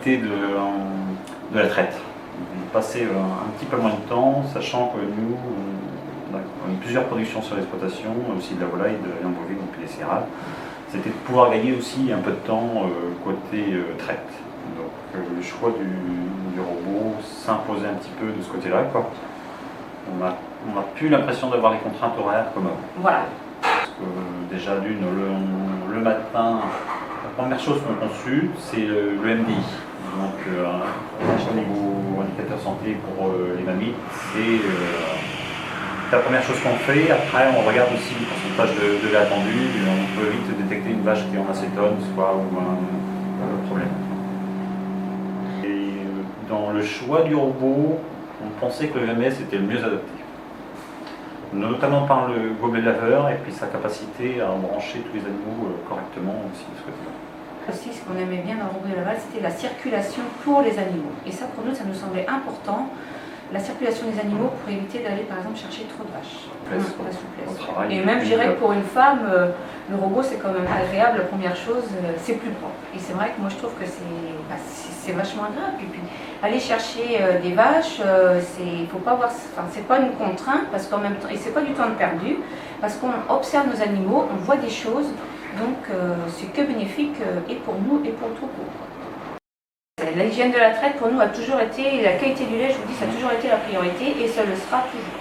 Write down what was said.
qualité de la traite. Passer un petit peu moins de temps, sachant que nous, on a plusieurs productions sur l'exploitation, aussi de la volaille, de la viande bovine et puis des céréales. C'était de pouvoir gagner aussi un peu de temps côté traite. Donc le choix du robot s'imposait un petit peu de ce côté-là, quoi. On n'a plus l'impression d'avoir les contraintes horaires comme avant. Voilà. Parce que déjà le matin, la première chose qu'on consulte, c'est le MDI. Donc un niveau indicateur santé pour les mammifs, c'est la première chose qu'on fait. Après, on regarde aussi le pourcentage de lait attendu. On peut vite détecter une vache qui est en acétone, soit ou un problème. Et dans le choix du robot, on pensait que le VMS était le mieux adapté. Notamment par le gobelet laveur et puis sa capacité à brancher tous les animaux correctement aussi de ce côté-là. Aussi, ce qu'on aimait bien dans le robot de lavage, c'était la circulation pour les animaux. Et ça, pour nous, ça nous semblait important. La circulation des animaux pour éviter d'aller, par exemple, chercher trop de vaches. La souplesse. Et même, je dirais que pour une femme, le robot, c'est quand même agréable. La première chose, c'est plus propre. Et c'est vrai que moi, je trouve que c'est vachement agréable. Et puis, aller chercher des vaches, faut pas voir, c'est pas une contrainte, parce qu'en même temps, et c'est pas du temps perdu, parce qu'on observe nos animaux, on voit des choses. Donc c'est que bénéfique et pour nous et pour le troupeau. L'hygiène de la traite pour nous a toujours été, la qualité du lait, je vous dis, ça a toujours été la priorité et ça le sera toujours.